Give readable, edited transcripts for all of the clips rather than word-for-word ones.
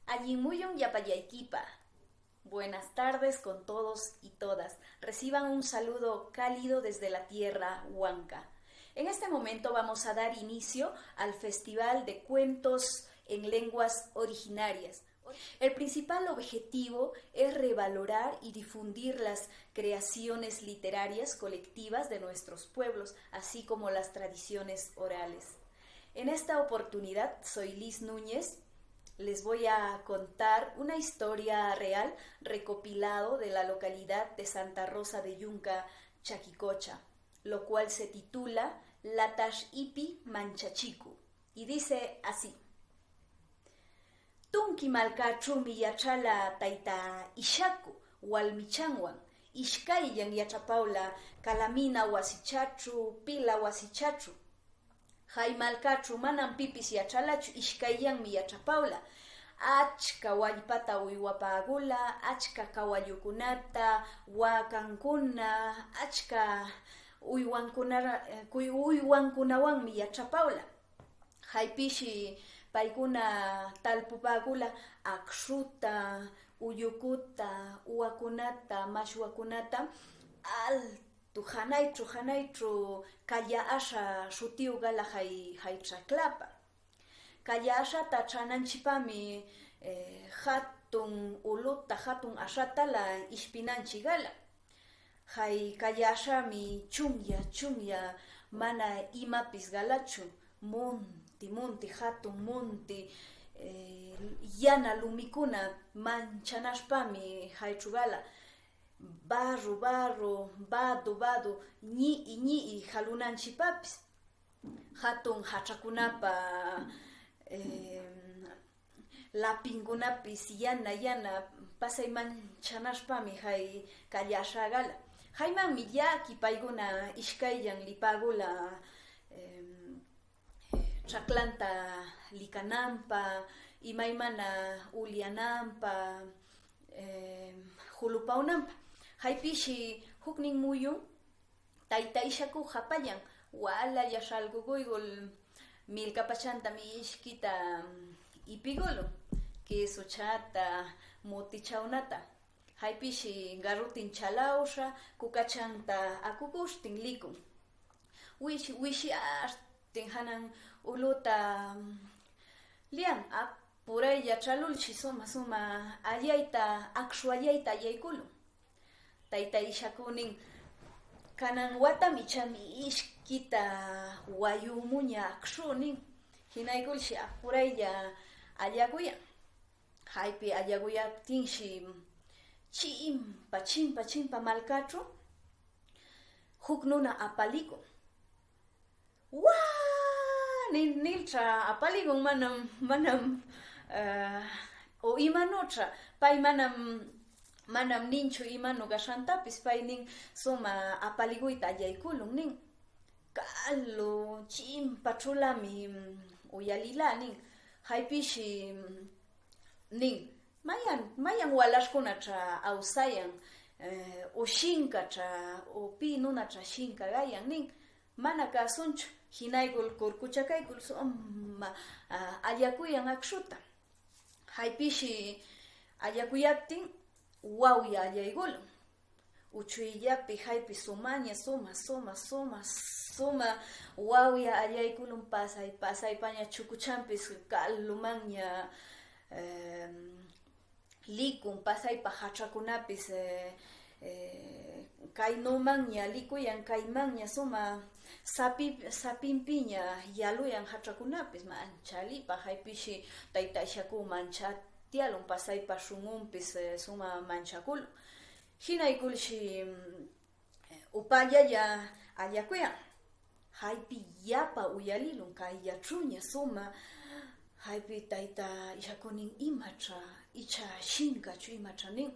Allinmuyun yapayaykipa. Buenas tardes con todos y todas. Reciban un saludo cálido desde la tierra Wanka. En este momento vamos a dar inicio al Festival de Cuentos en Lenguas Originarias. El principal objetivo es revalorar y difundir las creaciones literarias colectivas de nuestros pueblos, así como las tradiciones orales. En esta oportunidad soy Liz Núñez. Les voy a contar una historia real recopilado de la localidad de Santa Rosa de Yunca Chaquicocha, lo cual se titula LATAśH IPIY MANCHACHIKUQ y dice así. Tunki malkachumi yachala taita ishaku walmichanwan, ishkayan yachapaula kalamina wasichachu, pila wasichachu. Hay malkachu manam pipis yachalachu ishkayanmi yachapaula. Achka wallpata uywapagula, achka kawallukunata, wakankuna, achka uywankunawanmi yachapaula. Haypishi paykuna talpupagula akshuta, uyukuta, uwakunata, mashwakunata altu hanaytru kalla asha shutiugala hay chaklapa. Kalla ashata chananchipami hatun uluta hatun ashatala ishpinanchigala. Hay kalla ashami chumya mana imapis galachu. Munti hatun munti yana lumikuna manchanashpami haychugala. Barru, badu, ñi halunanchipapis. Hatun hachakunapa lapingunapis yana pasay manchanashpami hay kallashagala. Haymami yaki payguna ishkayan lipagula chaklanta likanampa, imaymana ulianampa, hulupaunampa. Haypishi huknin muyun, tayta ishaku hapayan, wala yashalguguygul milkapachanta mishkita ipigulu, queso chata, motichaunata. Haypishi garutin chalausha, kukachanta akukushtin likun. Wishi ashtin hanan uluta lian apuray yachalulchi suma ayayta, akshu ayayta ayaykulu. Tayta ishakunin kanan watamichami ishkita wayumuña akshunin hinaykulshi apurayya ayakuyan. Haypi ayakuyaptinshi chimpa malkachu huk nuna apalikun. Nilcha apalikun manam o imanocha pay manam ninchu imanu gashantapis pay nin suma apaliguita ayaykulun nin kallu chimpa chulami uyalila nin haypishi nin mayan walashkunacha awsayan o shinkacha o pinunacha shinka gayan nin mana kasunchu hinaygul kurkuchakaykul suma ayakuyan akshuta. Haypishi ayakuyaptin wawya ayaygulun. Uchuyllapi haypi sumaña suma wawya ayaykulun pasay paña chukuchampis kallumanña likun pasaypa hachakunapis kaynumanña likuyan kaymanña suma sapinpiña yaluyan hachakunapis manchalipa haypishi tayta ishaku manchatialun pasaypa shungunpis suma manchakulun. Hinaykulshi upallaya ayakuyan. Haypi yapa uyalilun kay yachuña suma haypi tayta ishakunin imacha icha shinkachu imacha nin.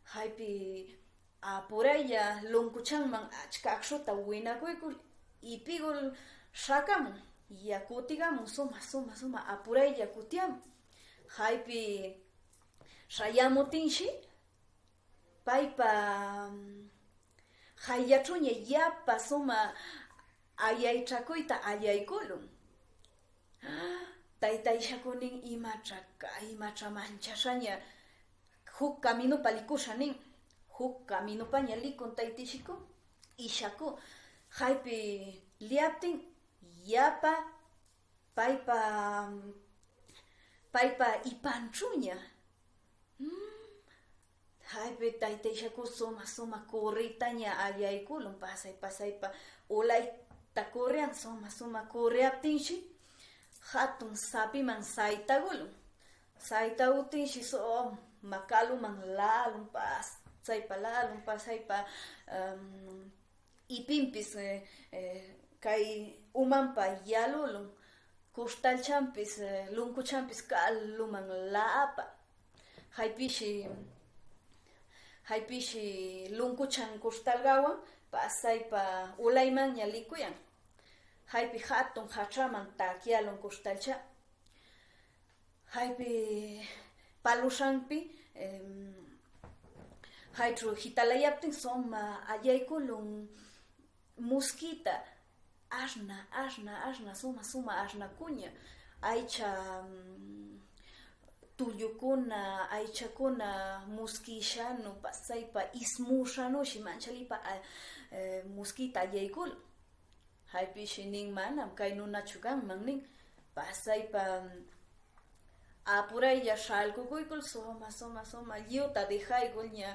Haypi apuraya lunkuchanman achka akshuta winakuykul ipigul shakamun yakutigamun suma apuraya kutiamun. Haypi shayamutinshi paypa hayyachuña yapa suma ayaychakuyta ayaykulun. taytayshakunin imacha manchashaña huk camino palikushanin huk camino paña likun taytishiku ishaku haypi liaptin yapa paypa ipanchuña haypi taytayshaku suma kurritaña ayaykulun pasaypa ulayta kurrian suma kurriaptinshi hatun sapiman saytagulun saytagutinshi makaluman lalun pasaypa ipinpis kay umanpa yalulun kustalchampis lunkuchampis kaluman lapa haypishi lunkuchan kustalgawan pasaypa ulaymanña likuyan haypi hatun hachaman takyalun kustalcha haypi palushanpi haytru hitalayaptin soma ayaykulun mosquita ashna suma ashnakuña aycha tullukuna aychakuna mosquishanu pasaypa ismushanushi manchalipa mosquita ayaykul haypishi nin manam kay nunachu kanman nin pasaypa apuraylla shalkukuykul suma lliwta dejaygulña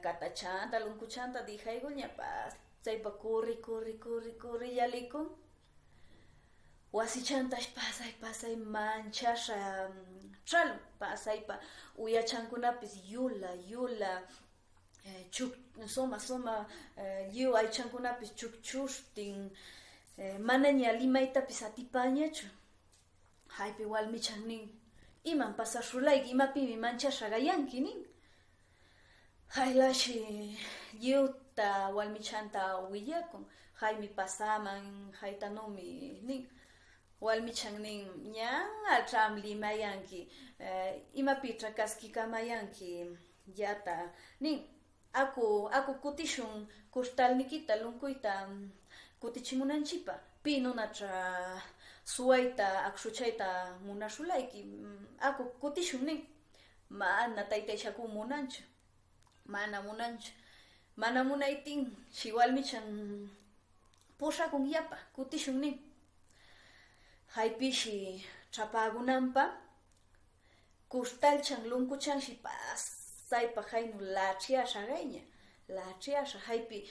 katachanta lunkuchanta dejaygulña pasaypa kurri yalikun wasichantash pasay manchasha chalun pasaypa uyachankunapis yula suma lliw aychankunapis chukchushtin manaña limaytapis atipañachu haypi walmichan nin iman pasashulayki imapimi manchasha gayanki nin haylashi lliwta walmichanta willakun haymi pasaman haytanumi nin walmichan nin ñan acham limayanki imapitra kaskikamayanki yata nin aku kutishun kustalnikita lunkuyta kutichimunanchipa pi nunacha suwayta akshuchayta munashulayki aku kutishun nin mana taytayshaku munanchu mana munaytin shi walmichan pushakun yapa kutishun nin haypishi chapagunanpa kustalchan lunkuchanshi pasaypa haynu lachiasha haypi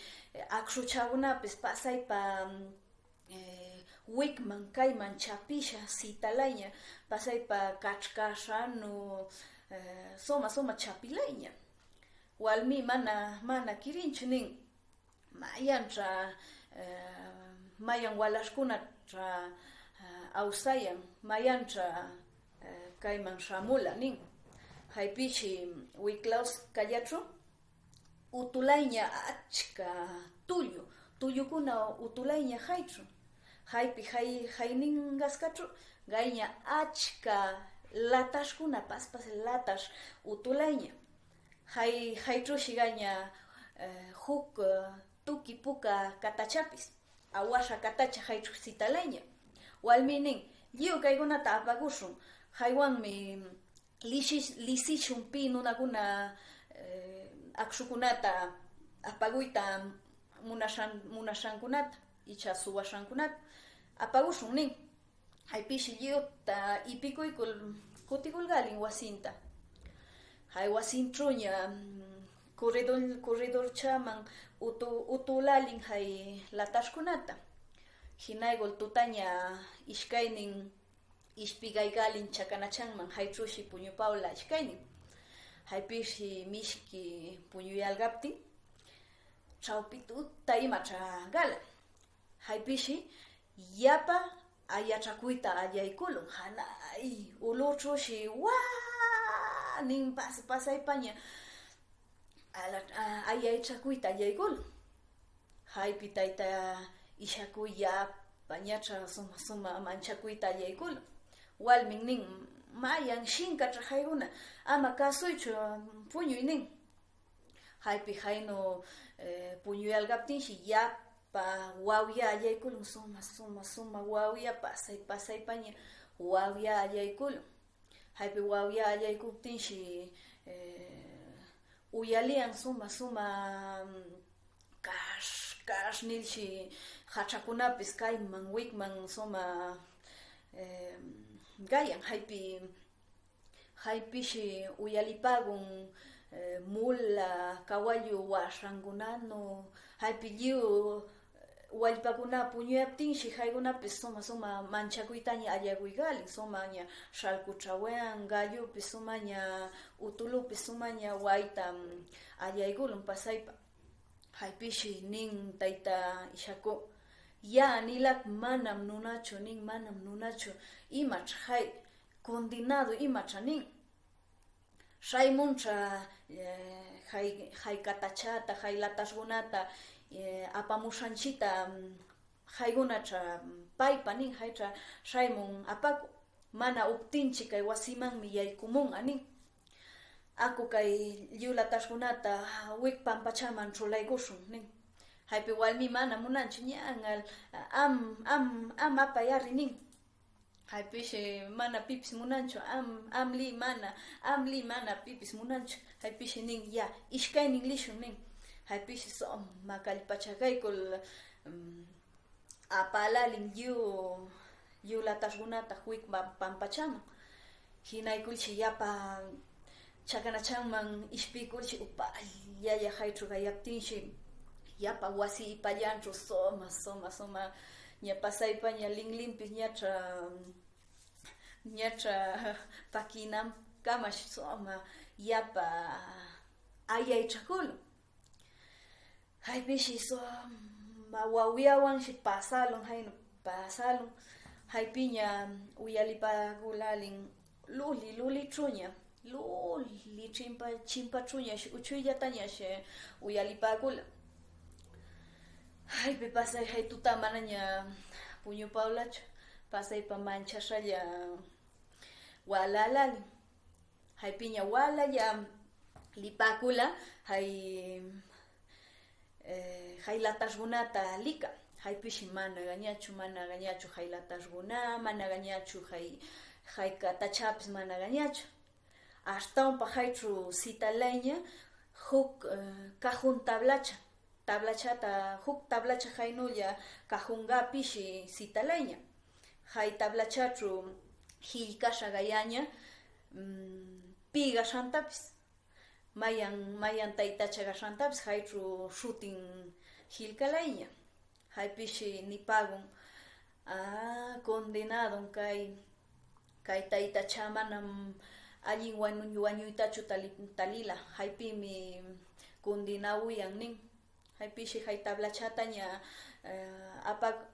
akshuchagunapis pasaypa wikman kayman chapisha sitalayña pasaypa kachkashanu suma chapilayña walmi mana kirinchu nin mayan walashkunacha awsayan mayancha kayman shamula nin haypishi wiklaus kallachu utulayña achka tullukuna utulayña haychu haypi hayningaskachu gayña achka latashkuna paspas latash utulayña haychushi gayña huk tuki puka katachapis awasha katacha haychu sitalayña walminin lliw kaykunata apagushun haywanmi lisishun pi nunakuna akshukunata apaguyta munashankunata icha suwashankunata apagushun nin haypishi lliwta ipikuykul kutikulgalin wasinta hay wasinchuña corredorchaman utulalin hay latashkunata hinaygul tutaña ishkaynin ishpigaygalin chakanachanman haychushi puñupawla ishkaynin haypishi mishki puñuyalgaptin chawpi tuta imacha gala haypishi yapa ayachakuyta ayaykulun hanay uluchushi nin pasaypaña ayaychakuyta ayaykulun haypi tayta ishakuy yapa ñacha suma manchakuyta ayaykulun walmin nin mayan shinkacha haykuna ama kasuychu puñuy nin haypi haynu puñuyalgaptinshi yapa wawya ayaykulun suma wawya pasaypaña wawya allaykulu. Haypi wawya allaykuptinshi uyalian suma kash nilshi hachakunapis kayman wikman suma gayan haypishi uyalipagun mula, caballo wasrankunano, haypi lliw wallpakuna puñuyaptinshi haykunapis suma manchakuytaña allakuykalin, sumaña shalkuchawan, gallupis sumaña utulupis sumaña wayta allaykulun pasaypa. Haypishi nin tayta ishaku, ya nilak manam nunachu, imacha hay condenado imacha nin. Shaymuncha hay katachata, hay latashgunata apamushanchita haygunacha paypa nin, haycha shaymun apaku mana uptinchi kay wasimanmi yaykumun anin. Aku kay lliw latashgunata wik pampachaman chulaykushun nin. Haypi walmi mana munanchu ñan am apayari nin. Haypishi mana pipis munanchu amli mana pipis munanchu. Haypishi nin ya ishkaynin lishun nin. Haypishi soma kallpachakaykul apalalin lliw latashgunata wik pampachaman. Hinaykulshi yapa chakanachanman ishpikulshi upallaya haytru gayaptinshi yapa wasi ipallanchu soma ña pasaypa ña linlinpis ñacha pakinam kamash soma yapa ayaychakulu. Haypishi soma wawiawanshi pasalun haypiña uyalipakulalin luli chuña luli chimpa chuña uchullatañashi uyalipakula. Haypi pasay hay tutamanaña puñu paulachu pasaypa manchashalla walalali. Haypiña walaya lipakula hay latashgunata lika. Haypishi mana gañachu hay latashguna, mana gañachu hay katachapis mana gañachu. Ashtawanpa haytru sitaleña huk cajun tablachata huk tablacha haynulla cajungapishi sitaleña. Hay tablachatru hillkasha gayaña pi gashantapis mayan taytacha gashantapis haytru shutin hillkaleña. Haypishi nipagun condenadon kay taytacha manam allin wañuytachu talila. Haypimi condenawiyan nin. Haypishi hay tablachataña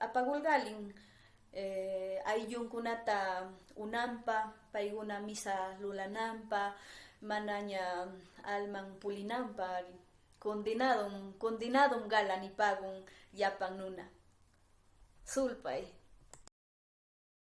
apagulgalin ayllunkunata unampa, payguna misa lulanampa, manaña alman pulinampa, condenadon gala nipagun llapan nuna. Sulpay.